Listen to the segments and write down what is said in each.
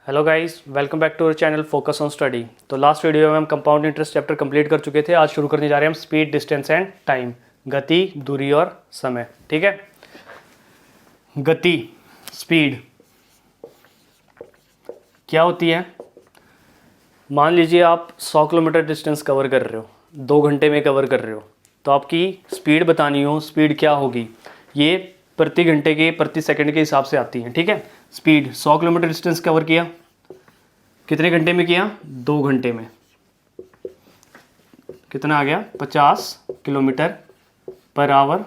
Hello guys, welcome back to our channel focus on study. तो last video में हम compound interest chapter complete कर चुके थे। आज शुरू करने जा रहे हैं हम स्पीड, डिस्टेंस एंड टाइम, गति, दूरी और समय। ठीक है। गति, स्पीड क्या होती है? मान लीजिए आप 100 किलोमीटर डिस्टेंस कवर कर रहे हो, 2 घंटे में कवर कर रहे हो, तो आपकी स्पीड बतानी हो, स्पीड क्या होगी? ये प्रति घंटे के, प्रति सेकंड के हिसाब से आती है। ठीक है। स्पीड 100 किलोमीटर डिस्टेंस कवर किया, कितने घंटे में किया? 2 घंटे में। कितना आ गया? 50 किलोमीटर पर आवर।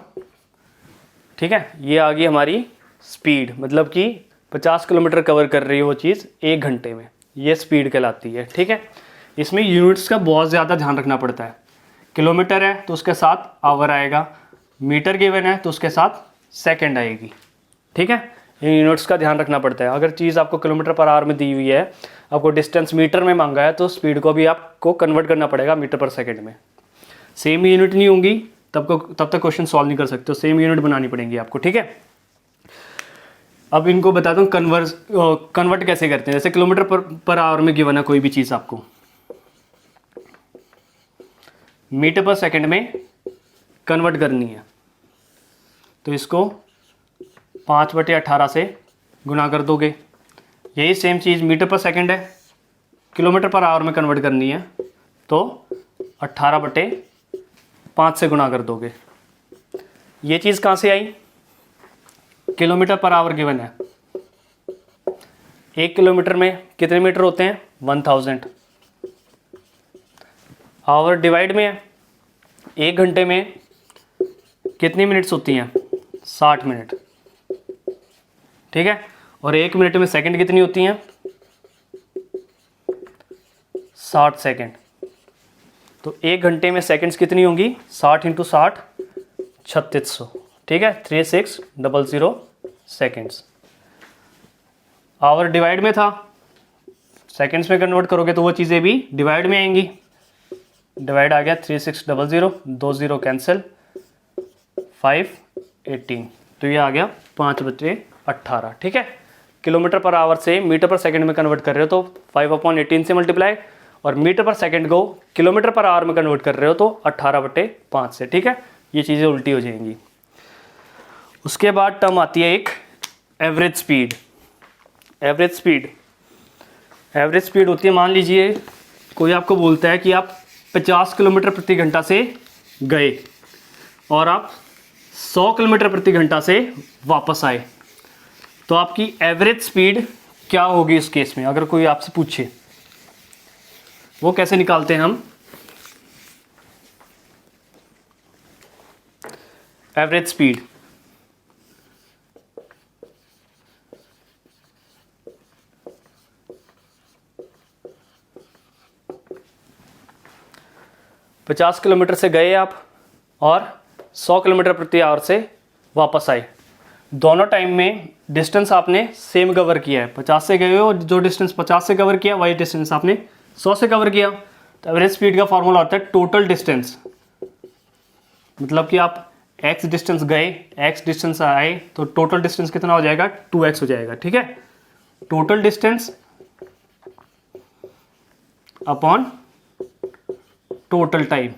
ठीक है। ये आ गई हमारी स्पीड, मतलब कि 50 किलोमीटर कवर कर रही है वो चीज़ 1 घंटे में। ये स्पीड कहलाती है। ठीक है। इसमें यूनिट्स का बहुत ज़्यादा ध्यान रखना पड़ता है। किलोमीटर है तो उसके साथ आवर आएगा, मीटर गिवन है तो उसके साथ सेकंड आएगी। ठीक है। इन यूनिट्स का ध्यान रखना पड़ता है। अगर चीज़ आपको किलोमीटर पर आवर में दी हुई है, आपको डिस्टेंस मीटर में मांगा है, तो स्पीड को भी आपको कन्वर्ट करना पड़ेगा मीटर पर सेकंड में। सेम यूनिट नहीं होंगी तब तक क्वेश्चन सॉल्व नहीं कर सकते हो, सेम यूनिट बनानी पड़ेंगी आपको। ठीक है। अब इनको बताता हूँ कन्वर्ट कैसे करते हैं। जैसे किलोमीटर पर आवर में गिवन है कोई भी चीज़, आपको मीटर पर सेकंड में कन्वर्ट करनी है, तो इसको 5/18 से गुना कर दोगे। यही सेम चीज़ मीटर पर सेकंड है, किलोमीटर पर आवर में कन्वर्ट करनी है, तो 18/5 से गुना कर दोगे। ये चीज़ कहाँ से आई? किलोमीटर पर आवर गिवन है। 1 किलोमीटर में कितने मीटर होते हैं? 1000। आवर डिवाइड में है, 1 घंटे में कितनी मिनट्स होती हैं? 60 मिनट। ठीक है। और 1 मिनट में सेकंड कितनी होती हैं? 60 सेकंड। तो 1 घंटे में सेकंड्स कितनी होंगी? 60 × 60 3600। ठीक है। 3600 सेकंड्स। आवर डिवाइड में था, सेकंड्स में कन्वर्ट करोगे तो वो चीज़ें भी डिवाइड में आएंगी। डिवाइड आ गया 3600, 2 0 कैंसिल, 518। तो ये आ गया 5/18। ठीक है। किलोमीटर पर आवर से मीटर पर सेकंड में कन्वर्ट कर रहे हो तो 5/18 से मल्टीप्लाई, और मीटर पर सेकंड को किलोमीटर पर आवर में कन्वर्ट कर रहे हो तो 18/5 से। ठीक है। ये चीज़ें उल्टी हो जाएंगी। उसके बाद टर्म आती है एक एवरेज स्पीड। एवरेज स्पीड होती है, मान लीजिए कोई आपको बोलता है कि आप 50 किलोमीटर प्रति घंटा से गए और आप 100 किलोमीटर प्रति घंटा से वापस आए, तो आपकी एवरेज स्पीड क्या होगी इस केस में? अगर कोई आपसे पूछे, वो कैसे निकालते हैं हम? एवरेज स्पीड, पचास किलोमीटर से गए आप और 100 किलोमीटर प्रति आवर से वापस आए। दोनों टाइम में डिस्टेंस आपने सेम कवर किया है। 50 से गए हो, जो डिस्टेंस 50 से कवर किया वही डिस्टेंस आपने 100 से कवर किया। तो एवरेज स्पीड का फॉर्मूला होता है टोटल डिस्टेंस, मतलब कि आप x डिस्टेंस गए, x डिस्टेंस आए, तो टोटल डिस्टेंस कितना हो जाएगा? 2x हो जाएगा। ठीक है। Total distance upon total time.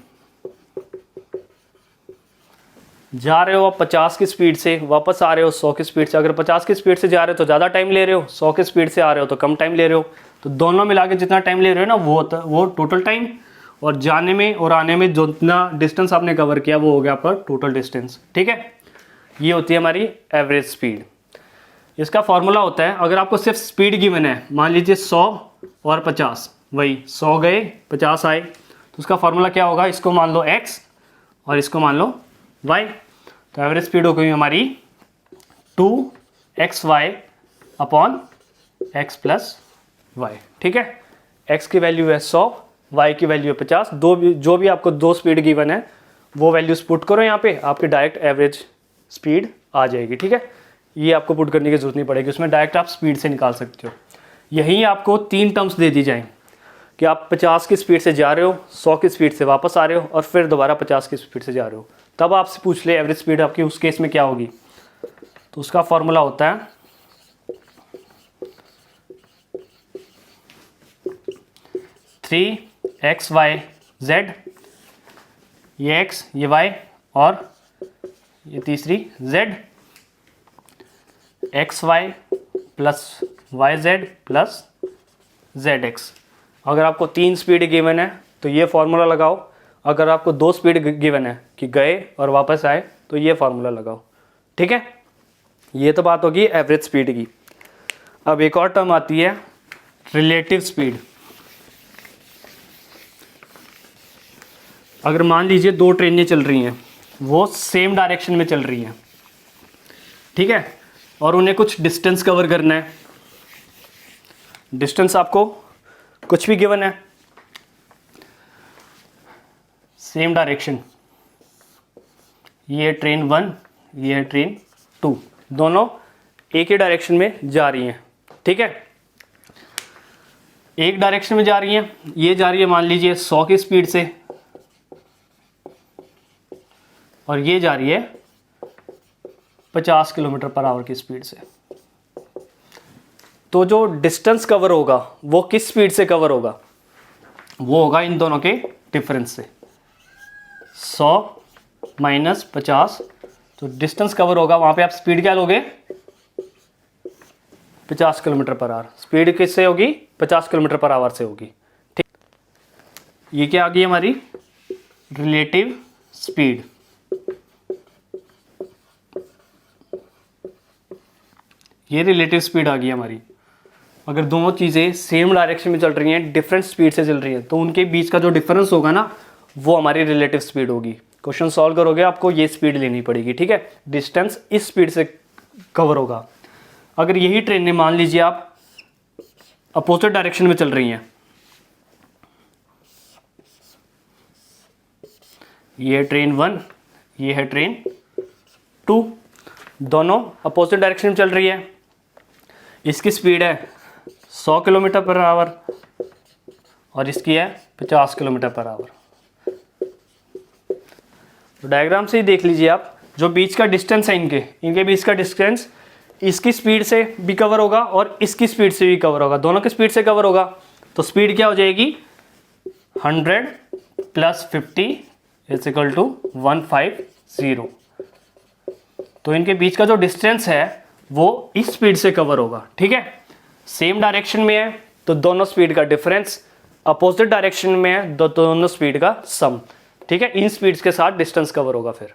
जा रहे हो आप 50 की स्पीड से, वापस आ रहे हो 100 की स्पीड से। अगर 50 की स्पीड से जा रहे हो तो ज़्यादा टाइम ले रहे हो, 100 की स्पीड से आ रहे हो तो कम टाइम ले रहे हो। तो दोनों मिला के जितना टाइम ले रहे हो ना, वो टोटल टाइम, और जाने में और आने में जितना डिस्टेंस आपने कवर किया वो हो गया आपका टोटल डिस्टेंस। ठीक है। ये होती है हमारी एवरेज स्पीड। इसका फॉर्मूला होता है, अगर आपको सिर्फ स्पीड गिवन है, मान लीजिए 100 और 50, वही 100 गए 50 आए, तो उसका फॉर्मूला क्या होगा? इसको मान लो x और इसको मान लो y। तो एवरेज स्पीड हो गई हमारी 2xy अपॉन x + y। ठीक है। x की वैल्यू है 100, y की वैल्यू है 50। जो भी आपको 2 स्पीड गिवन है वो वैल्यूज पुट करो यहाँ पे, आपकी डायरेक्ट एवरेज स्पीड आ जाएगी। ठीक है। ये आपको पुट करने की जरूरत नहीं पड़ेगी, उसमें डायरेक्ट आप स्पीड से निकाल सकते हो। यहीं आपको 3 टर्म्स दे दी जाएं कि आप 50 की स्पीड से जा रहे हो, 100 की स्पीड से वापस आ रहे हो, और फिर दोबारा 50 की स्पीड से जा रहे हो। तब आपसे पूछ ले एवरेज स्पीड आपकी उस केस में क्या होगी, तो उसका फॉर्मूला होता है 3xyz, ये x ये y और ये तीसरी z, xy plus yz plus zx। अगर आपको 3 स्पीड गिवन है तो ये फार्मूला लगाओ, अगर आपको 2 स्पीड गिवन है कि गए और वापस आए तो ये फार्मूला लगाओ। ठीक है, ये तो बात होगी एवरेज स्पीड की। अब एक और टर्म आती है रिलेटिव स्पीड। अगर मान लीजिए 2 ट्रेनें चल रही हैं, वो सेम डायरेक्शन में चल रही हैं, ठीक है, और उन्हें कुछ डिस्टेंस कवर करना है। डिस्टेंस आपको कुछ भी गिवन है, सेम डायरेक्शन, ये ट्रेन 1 ये है ट्रेन 2, दोनों एक ही डायरेक्शन में जा रही हैं। ठीक है, एक डायरेक्शन में जा रही हैं, ये जा रही है मान लीजिए 100 की स्पीड से और ये जा रही है 50 किलोमीटर पर आवर की स्पीड से। तो जो डिस्टेंस कवर होगा वो किस स्पीड से कवर होगा? वो होगा इन दोनों के डिफरेंस से, 100 माइनस 50, तो डिस्टेंस कवर होगा, वहां पे आप स्पीड क्या लोगे? 50 किलोमीटर पर आवर। स्पीड किससे होगी? 50 किलोमीटर पर आवर से होगी। ठीक, ये क्या आ गई हमारी रिलेटिव स्पीड। ये रिलेटिव स्पीड आ गई हमारी। अगर दोनों चीज़ें सेम डायरेक्शन में चल रही हैं, डिफरेंट स्पीड से चल रही हैं, तो उनके बीच का जो डिफरेंस होगा ना, वो हमारी रिलेटिव स्पीड होगी। क्वेश्चन सॉल्व करोगे आपको ये स्पीड लेनी पड़ेगी। ठीक है, डिस्टेंस इस स्पीड से कवर होगा। अगर यही ट्रेनें मान लीजिए आप अपोजिट डायरेक्शन में चल रही हैं, ये है ट्रेन 1 ये है ट्रेन 2, दोनों अपोजिट डायरेक्शन में चल रही है। इसकी स्पीड है 100 किलोमीटर पर आवर और इसकी है 50 किलोमीटर पर आवर। तो डायग्राम से ही देख लीजिए आप, जो बीच का डिस्टेंस है इनके बीच का डिस्टेंस इसकी स्पीड से भी कवर होगा और इसकी स्पीड से भी कवर होगा, दोनों की स्पीड से कवर होगा। तो स्पीड क्या हो जाएगी? 100 प्लस 50 इज इक्वल टू 150। तो इनके बीच का जो डिस्टेंस है वो इस स्पीड से कवर होगा। ठीक है, सेम डायरेक्शन में है तो दोनों स्पीड का डिफरेंस, अपोजिट डायरेक्शन में है तो दोनों स्पीड का सम। ठीक है, इन स्पीड्स के साथ डिस्टेंस कवर होगा। फिर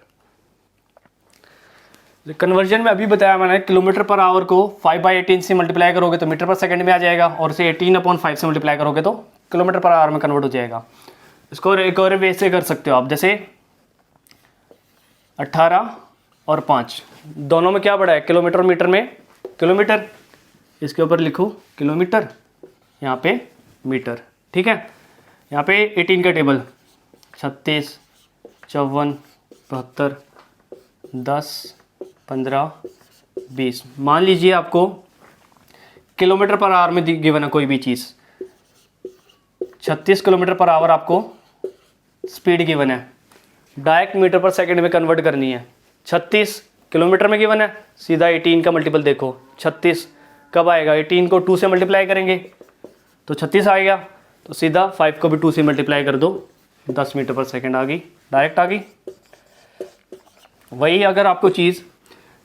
कन्वर्जन में अभी बताया मैंने, किलोमीटर पर आवर को 5/18 से मल्टीप्लाई करोगे तो मीटर पर सेकंड में आ जाएगा, और इसे 18/5 से मल्टीप्लाई करोगे तो किलोमीटर पर आवर में कन्वर्ट हो जाएगा। इसको एक और वे से कर सकते हो आप, जैसे 18 और 5 दोनों में क्या पड़ा है? किलोमीटर और मीटर में किलोमीटर, इसके ऊपर लिखो किलोमीटर, यहाँ पे मीटर। ठीक है, यहाँ पे 18 का टेबल 36, 54, 72, 10, 15, 20। मान लीजिए आपको किलोमीटर पर आवर में गिवन है कोई भी चीज़, 36 किलोमीटर पर आवर आपको स्पीड गिवन है, डायरेक्ट मीटर पर सेकंड में कन्वर्ट करनी है। 36 किलोमीटर में गिवन है, सीधा 18 का मल्टीपल देखो, 36 कब आएगा? 18 को 2 से मल्टीप्लाई करेंगे तो 36 आएगा, तो सीधा 5 को भी 2 से मल्टीप्लाई कर दो, 10 मीटर पर सेकंड आ गई, डायरेक्ट आ गई। वही अगर आपको चीज़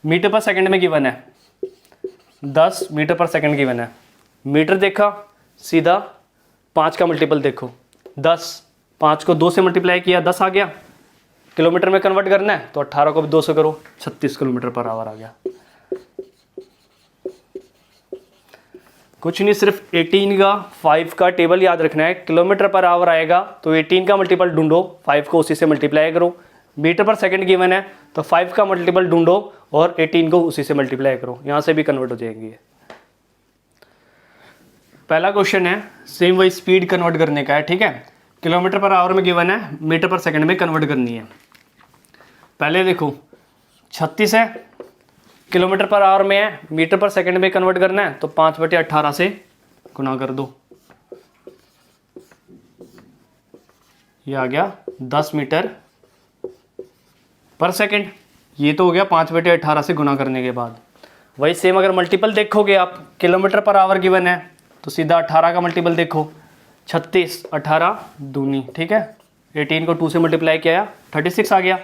मीटर पर सेकंड में गिवन है, 10 मीटर पर सेकंड गिवन है, मीटर देखा, सीधा 5 का मल्टीपल देखो, 10, 5 को 2 से मल्टीप्लाई किया, 10 आ गया। किलोमीटर में कन्वर्ट करना है तो 18 को भी 2 से करो, 36 किलोमीटर पर आवर आ गया। कुछ नहीं, सिर्फ 18 का 5 का टेबल याद रखना है। किलोमीटर पर आवर आएगा तो 18 का मल्टीपल ढूंढो, 5 को उसी से मल्टीप्लाई करो। मीटर पर सेकंड गिवन है तो 5 का मल्टीपल ढूंढो और 18 को उसी से मल्टीप्लाई करो, यहाँ से भी कन्वर्ट हो जाएंगे। पहला क्वेश्चन है सेम वही स्पीड कन्वर्ट करने का है। ठीक है, किलोमीटर पर आवर में गिवन है, मीटर पर सेकंड में कन्वर्ट करनी है। पहले देखो 36 है, किलोमीटर पर आवर में है, मीटर पर सेकंड में कन्वर्ट करना है तो 5/18 से गुना कर दो, ये आ गया 10 मीटर पर सेकंड। ये तो हो गया 5/18 से गुना करने के बाद। वही सेम अगर मल्टीपल देखोगे आप, किलोमीटर पर आवर गिवन है तो सीधा 18 का मल्टीपल देखो, 36, 18 दूनी, ठीक है। 18 को 2 से मल्टीप्लाई किया 36 आ गया।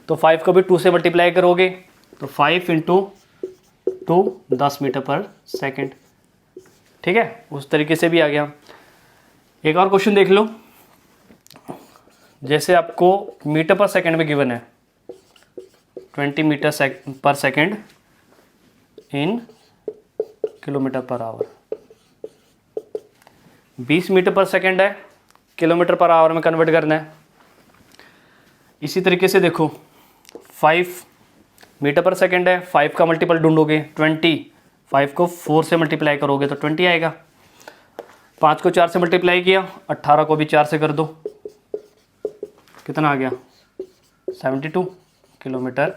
तो 5 को भी 2 से मल्टीप्लाई करोगे तो 5 इंटू 2 10 मीटर पर सेकेंड, ठीक है। उस तरीके से भी आ गया। एक और क्वेश्चन देख लो, जैसे आपको मीटर पर सेकंड में गिवन है 20 metre per second in kilometre per hour, 20 metre per second है, किलोमीटर पर आवर में कन्वर्ट करना है। इसी तरीके से देखो 5 मीटर पर सेकंड है, 5 का मल्टीपल ढूंढोगे 20, 5 को 4 से मल्टीप्लाई करोगे तो 20 आएगा। 5 को 4 से मल्टीप्लाई किया, 18 को भी 4 से कर दो, कितना आ गया 72 किलोमीटर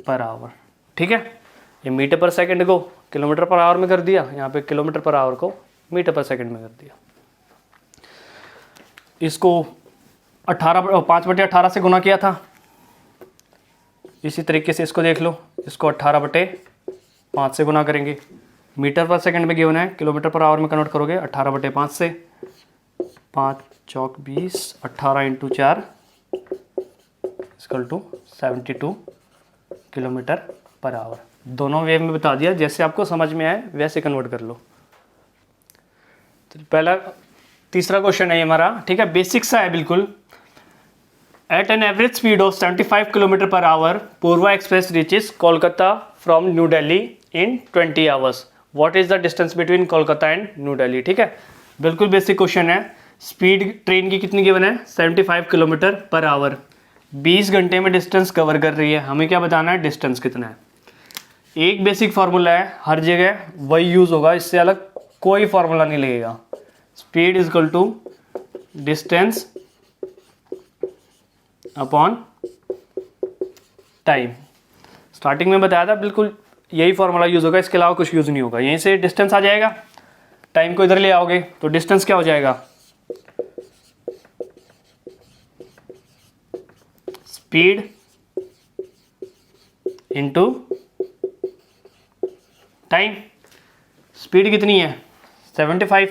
पर आवर, ठीक है। ये मीटर पर सेकंड को किलोमीटर पर आवर में कर दिया, यहाँ पे किलोमीटर पर आवर को मीटर पर सेकंड में कर दिया। इसको 5/18 से गुना किया था। इसी तरीके से इसको देख लो, इसको 18/5 से गुना करेंगे। मीटर पर सेकंड में गिवन है, किलोमीटर पर आवर में कन्वर्ट करोगे 18/5 से, 5 चौक 20, 18 into 4 equal to 72 kilometre per hour. दोनों वे में बता दिया, जैसे आपको समझ में आए वैसे कन्वर्ट कर लो। तो पहला तीसरा क्वेश्चन है ये हमारा, ठीक है, बेसिक सा है बिल्कुल। At an average speed of 75 kilometre per hour Purva express reaches Kolkata from New Delhi in 20 hours. What is the distance between Kolkata and New Delhi, ठीक है। बिल्कुल बेसिक क्वेश्चन है। स्पीड ट्रेन की कितनी गिवन है 75 किलोमीटर पर आवर, 20 घंटे में डिस्टेंस कवर कर रही है। हमें क्या बताना है, डिस्टेंस कितना है। एक बेसिक फार्मूला है, हर जगह वही यूज होगा, इससे अलग कोई फार्मूला नहीं लगेगा। Speed is equal to distance upon time. Starting में बताया था, बिल्कुल यही फार्मूला यूज होगा, इसके अलावा कुछ यूज नहीं होगा। यहीं से डिस्टेंस आ जाएगा, टाइम को इधर ले आओगे तो डिस्टेंस क्या हो जाएगा, स्पीड इंटू टाइम। स्पीड कितनी है 75,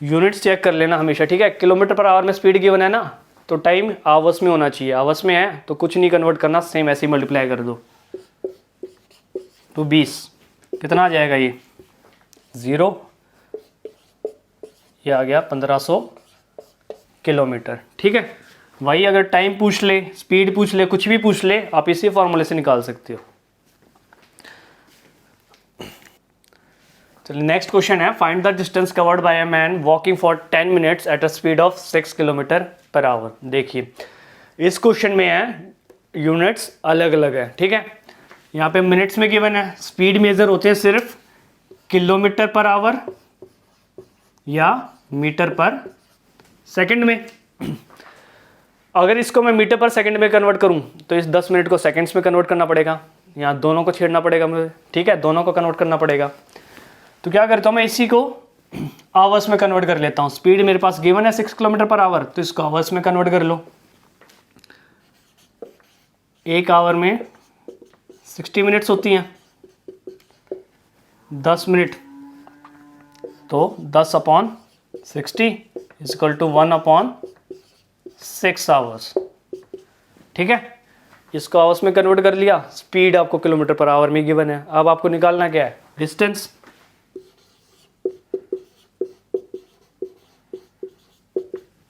यूनिट्स चेक कर लेना हमेशा, ठीक है। किलोमीटर पर आवर में स्पीड गिवन है ना, तो टाइम आवर्स में होना चाहिए। आवर्स में है तो कुछ नहीं कन्वर्ट करना, सेम ऐसे ही मल्टीप्लाई कर दो तो 20, कितना आ जाएगा ये 0, ये आ गया 1500 किलोमीटर, ठीक है। वही अगर टाइम पूछ ले, स्पीड पूछ ले, कुछ भी पूछ ले, आप इसी फॉर्मूले से निकाल सकते हो। चलिए नेक्स्ट क्वेश्चन है, find the distance covered by a man walking for 10 minutes at a speed of 6 kilometre per our. देखिए इस क्वेश्चन में है यूनिट्स अलग अलग है, ठीक है। यहाँ पे मिनट्स में गिवन है, स्पीड मेजर होते हैं सिर्फ किलोमीटर पर आवर या मीटर पर सेकंड में। अगर इसको मैं मीटर पर सेकंड में कन्वर्ट करूं तो इस 10 मिनट को सेकंड्स में कन्वर्ट करना पड़ेगा, यहाँ दोनों को छेड़ना पड़ेगा मुझे, ठीक है, दोनों को कन्वर्ट करना पड़ेगा। तो क्या करता हूँ मैं, इसी को आवर्स में कन्वर्ट कर लेता हूँ। स्पीड मेरे पास गिवन है 6 किलोमीटर पर आवर, तो इसको आवर्स में कन्वर्ट कर लो। एक आवर में 60 मिनट्स होती हैं, 10 मिनट तो 10/60 इक्वल टू 1/6 आवर्स, ठीक है। इसको आवर्स में कन्वर्ट कर लिया। स्पीड आपको किलोमीटर पर आवर में गिवन है। अब आपको निकालना क्या है, डिस्टेंस।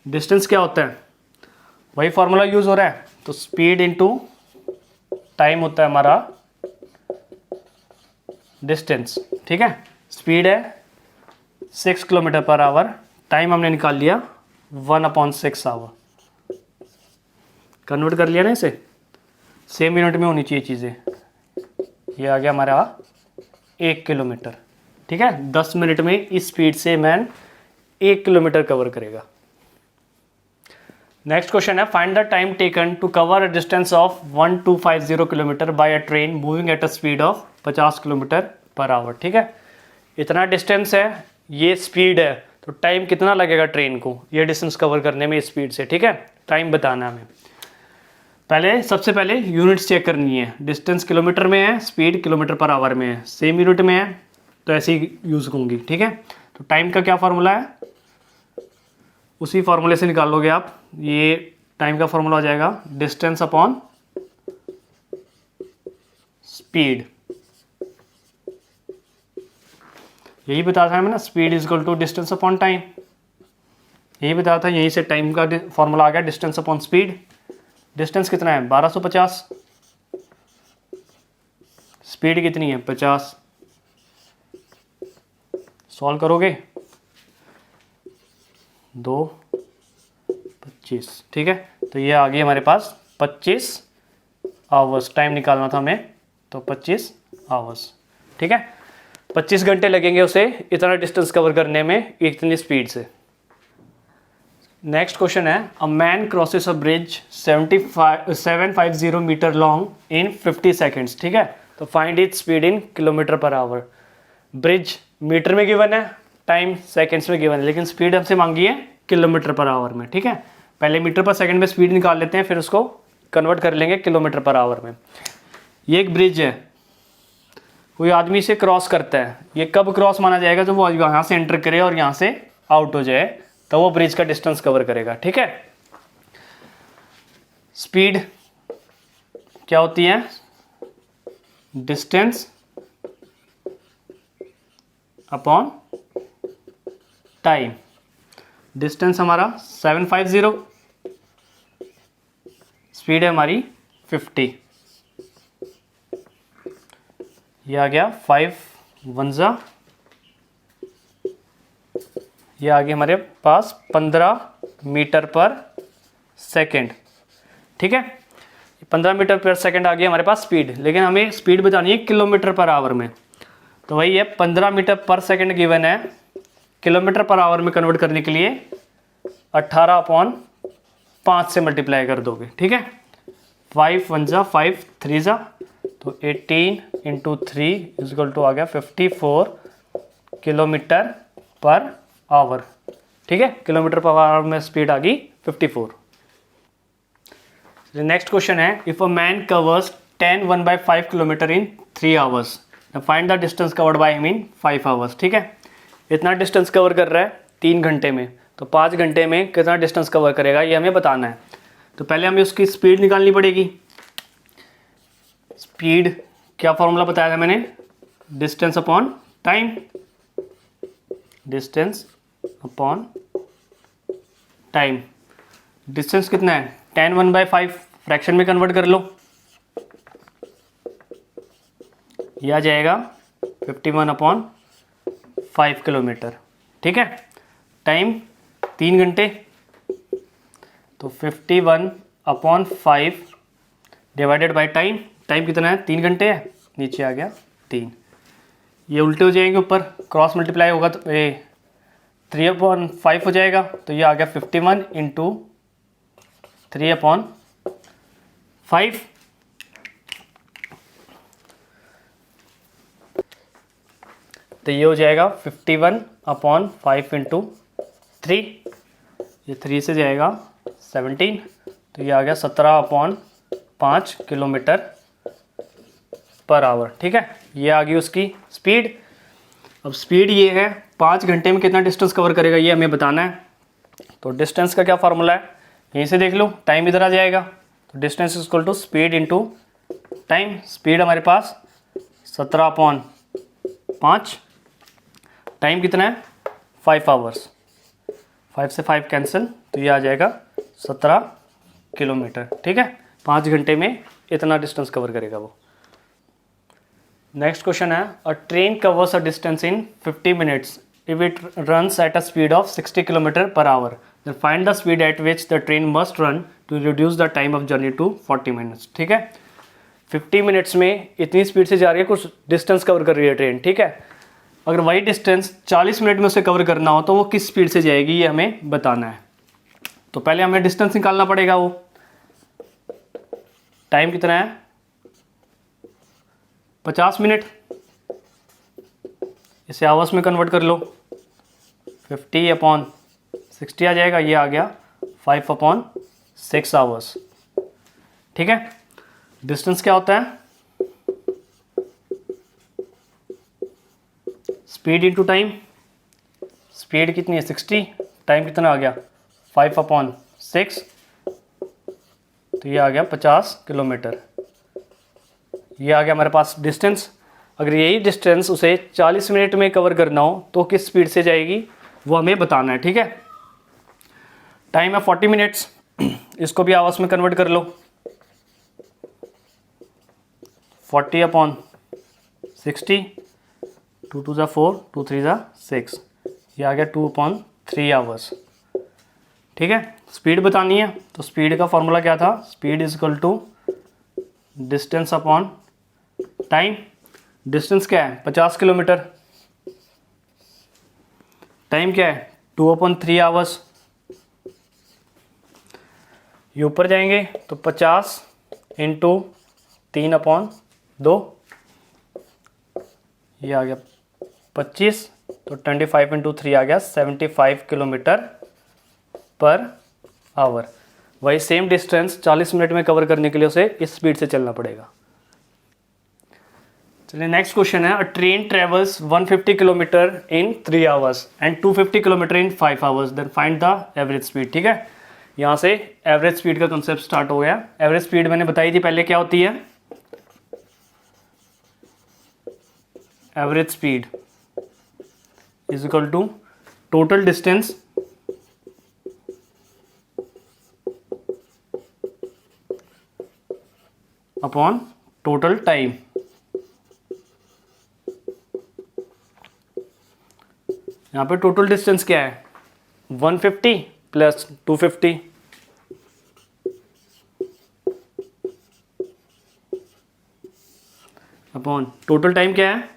डिस्टेंस क्या होता है, वही फॉर्मूला यूज हो रहा है, तो स्पीड इंटू टाइम होता है हमारा डिस्टेंस, ठीक है। स्पीड है 6 किलोमीटर पर आवर, टाइम हमने निकाल लिया 1/6 आवर। कन्वर्ट कर लिया ना इसे, सेम यूनिट में होनी चाहिए चीज़ें। ये आ गया हमारा 1 किलोमीटर, ठीक है। 10 मिनट में इस स्पीड से मैन 1 किलोमीटर कवर करेगा। नेक्स्ट क्वेश्चन है, find the time taken to cover a distance of 1250 kilometre by a train moving at a speed of 50 kilometre per hour, ठीक है। इतना डिस्टेंस है, ये स्पीड है, तो टाइम कितना लगेगा ट्रेन को ये डिस्टेंस कवर करने में स्पीड से, ठीक है। टाइम बताना हमें। पहले सबसे पहले यूनिट्स चेक करनी है। डिस्टेंस किलोमीटर में है, स्पीड किलोमीटर पर आवर में है, सेम यूनिट में है तो ऐसे ही यूज़ होंगी, ठीक है। तो टाइम का क्या फार्मूला है, उसी फार्मूले से निकालोगे आप। ये टाइम का फार्मूला हो जाएगा डिस्टेंस अपॉन स्पीड। यही बताया था हमें ना, speed is equal to distance upon time. यही बताया था, यहीं से टाइम का फॉर्मूला आ गया, डिस्टेंस अपॉन स्पीड। डिस्टेंस कितना है 1250, स्पीड कितनी है 50। सॉल्व करोगे 2 25, ठीक है। तो ये आ गई हमारे पास 25 आवर्स, टाइम निकालना था हमें, तो 25 आवर्स, ठीक है। 25 घंटे लगेंगे उसे इतना डिस्टेंस कवर करने में इतनी स्पीड से। नेक्स्ट क्वेश्चन है, a man crosses a bridge 750 metre long in 50 seconds, ठीक है। तो find it speed in kilometre per hour. Bridge metre में गिवन है, टाइम सेकेंड्स में गिवन है, लेकिन स्पीड हमसे मांगी है किलोमीटर पर आवर में, ठीक है। पहले मीटर पर सेकंड में स्पीड निकाल लेते हैं, फिर उसको कन्वर्ट कर लेंगे किलोमीटर पर आवर में। ये एक ब्रिज है, कोई आदमी इसे क्रॉस करता है। ये कब क्रॉस माना जाएगा, जब वो यहाँ से एंटर करे और यहाँ से आउट हो जाए, तो वो ब्रिज का डिस्टेंस कवर करेगा, ठीक है। स्पीड क्या होती है, डिस्टेंस अपॉन टाइम। डिस्टेंस हमारा 750, स्पीड है हमारी 50। ये आ गया 5 1 ये आ गया हमारे पास 15 मीटर पर सेकेंड, ठीक है। 15 मीटर पर सेकेंड आ गया हमारे पास स्पीड, लेकिन हमें स्पीड बतानी है किलोमीटर पर आवर में। तो वही है 15 मीटर पर सेकेंड गिवन है, किलोमीटर पर आवर में कन्वर्ट करने के लिए 18/5 से मल्टीप्लाई कर दोगे, ठीक है। 5 1 5 3 तो 18 इंटू 3 इजकल टू आ गया 54 किलोमीटर पर आवर, ठीक है। किलोमीटर पर आवर में स्पीड आ गई 54। नेक्स्ट क्वेश्चन है, if a man covers 10 1/5 kilometre in 3 hours, find the distance covered by him in 5 hours, ठीक है। इतना डिस्टेंस कवर कर रहा है 3 घंटे में, तो 5 घंटे में कितना डिस्टेंस कवर करेगा ये हमें बताना है। तो पहले हमें उसकी स्पीड निकालनी पड़ेगी। स्पीड क्या फॉर्मूला बताया था मैंने, distance upon time. Distance upon time, distance कितना है 10 1/5, फ्रैक्शन में कन्वर्ट कर लो, यह आ जाएगा 51/5 किलोमीटर, ठीक है। टाइम 3 घंटे, तो 51/5 डिवाइडेड बाय टाइम। टाइम कितना है 3 घंटे है, नीचे आ गया 3। ये उल्टे हो जाएंगे, ऊपर क्रॉस मल्टीप्लाई होगा तो ये 3/5 हो जाएगा, तो ये आ गया 51 इंटू 3/5। तो ये हो जाएगा 51/5 इंटू 3, ये 3 से जाएगा 17, तो ये आ गया 17/5 किलोमीटर पर आवर, ठीक है। ये आ गई उसकी स्पीड। अब स्पीड ये है, 5 घंटे में कितना डिस्टेंस कवर करेगा ये हमें बताना है। तो डिस्टेंस का क्या फार्मूला है, यहीं से देख लो, टाइम इधर आ जाएगा, तो distance is equal to speed into time. Speed हमारे पास 17/5, टाइम कितना है 5 आवर्स, 5 से 5 कैंसिल, तो ये आ जाएगा 17 किलोमीटर, ठीक है। 5 घंटे में इतना डिस्टेंस कवर करेगा वो। नेक्स्ट क्वेश्चन है, a train covers a distance in 50 minutes if it runs at a speed of 60 kilometre per hour, then find the speed at which the train must run to reduce the time of journey to 40 minutes, ठीक है। 50 minutes में इतनी speed से जा रही है, कुछ distance cover कर रही है ट्रेन, ठीक है। अगर वही डिस्टेंस 40 मिनट में उसे कवर करना हो तो वो किस स्पीड से जाएगी ये हमें बताना है। तो पहले हमें डिस्टेंस निकालना पड़ेगा। वो टाइम कितना है 50 मिनट, इसे आवर्स में कन्वर्ट कर लो, 50/60 आ जाएगा, ये आ गया 5/6 आवर्स, ठीक है। डिस्टेंस क्या होता है, स्पीड इंटू टाइम, स्पीड कितनी है 60, टाइम कितना आ गया 5/6, तो ये आ गया 50 किलोमीटर। ये आ गया हमारे पास डिस्टेंस। अगर यही डिस्टेंस उसे 40 मिनट में कवर करना हो तो किस स्पीड से जाएगी वो हमें बताना है, ठीक है। टाइम है 40 मिनट्स, इसको भी आवर्स में कन्वर्ट कर लो। 40/60, 2 2 4, 2 3 6, ये आ गया 2/3 आवर्स, ठीक है। स्पीड बतानी है तो स्पीड का फॉर्मूला क्या था, speed is equal to distance upon time. Distance क्या है 50 किलोमीटर, टाइम क्या है 2/3 आवर्स। ये ऊपर जाएंगे तो 50 इंटू 3/2, ये आ गया 25, तो 25 इंटू 3 आ गया 75 किलोमीटर पर आवर। वही सेम डिस्टेंस 40 मिनट में कवर करने के लिए उसे इस स्पीड से चलना पड़ेगा। चलिए नेक्स्ट क्वेश्चन है, a train travels 150 kilometre in 3 hours and 250 kilometre in 5 hours, then find the average speed, ठीक है। यहाँ से एवरेज स्पीड का कंसेप्ट स्टार्ट हो गया। एवरेज स्पीड मैंने बताई थी पहले क्या होती है, average speed is equal to total distance upon total time. यहाँ पे टोटल डिस्टेंस क्या है 150 प्लस 250, अपॉन टोटल टाइम क्या है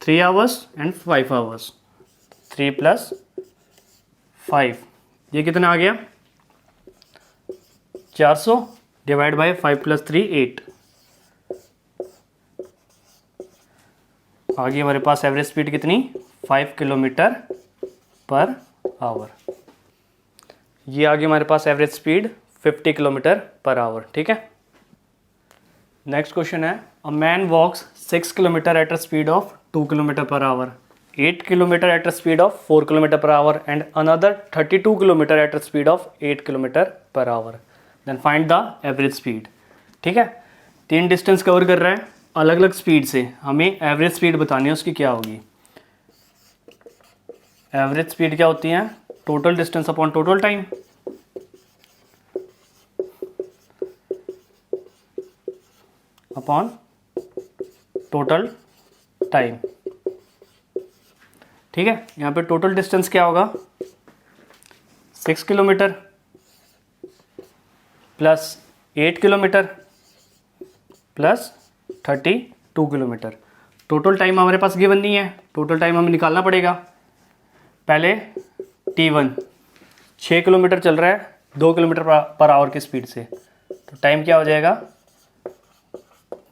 3 आवर्स एंड 5 आवर्स, 3 + 5, ये कितना आ गया 400 डिवाइड बाय 5 + 3 8। आ गई हमारे पास एवरेज स्पीड कितनी 5 किलोमीटर पर आवर। ये आ गई हमारे पास average speed 50 kilometre per hour, ठीक है। नेक्स्ट क्वेश्चन है, a man walks 6 kilometre at a speed of 2 kilometre per hour, 8 kilometre at a speed of 4 kilometre per hour and another 32 kilometre at a speed of 8 kilometre per hour, then find the average speed, ठीक है। 3 distance cover कर रहा है अलग अलग speed से, हमें average speed बतानी है उसकी क्या होगी। एवरेज स्पीड क्या होती है total distance upon total time, upon total time, ठीक है। यहाँ पे टोटल डिस्टेंस क्या होगा 6 kilometre plus 8 kilometre plus 32 kilometre. Total time हमारे पास गिवन नहीं है, टोटल टाइम हमें निकालना पड़ेगा। पहले T1 6 किलोमीटर चल रहा है 2 किलोमीटर पर आवर की स्पीड से, तो टाइम क्या हो जाएगा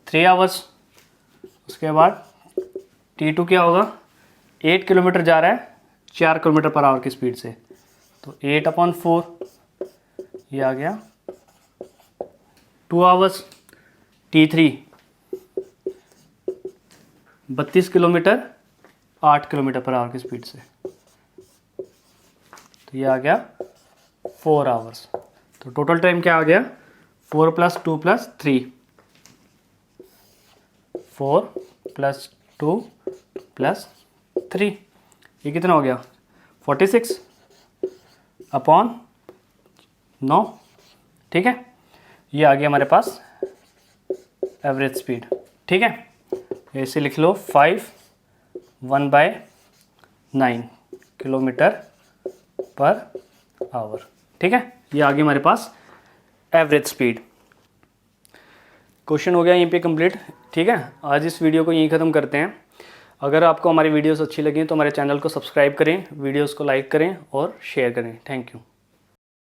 3 आवर्स। उसके बाद T2 क्या होगा 8 किलोमीटर जा रहा है 4 किलोमीटर पर आवर की स्पीड से, तो 8/4, ये आ गया 2 hours. T3 32 kilometre 8 kilometre per our की स्पीड से, तो ये आ गया 4 आवर्स। तो टोटल टाइम क्या आ गया 4 + 2 + 3, 4 + 2 + 3, ये कितना हो गया 46/9, ठीक है। ये आ गया हमारे पास एवरेज स्पीड, ठीक है। ऐसे लिख लो 5/1/9 किलोमीटर पर आवर, ठीक है। ये आ गई हमारे पास एवरेज स्पीड। क्वेश्चन हो गया यहीं पे कंप्लीट, ठीक है। आज इस वीडियो को यहीं ख़त्म करते हैं। अगर आपको हमारी वीडियोस अच्छी लगी तो हमारे चैनल को सब्सक्राइब करें, वीडियोस को लाइक करें और शेयर करें। Thank you.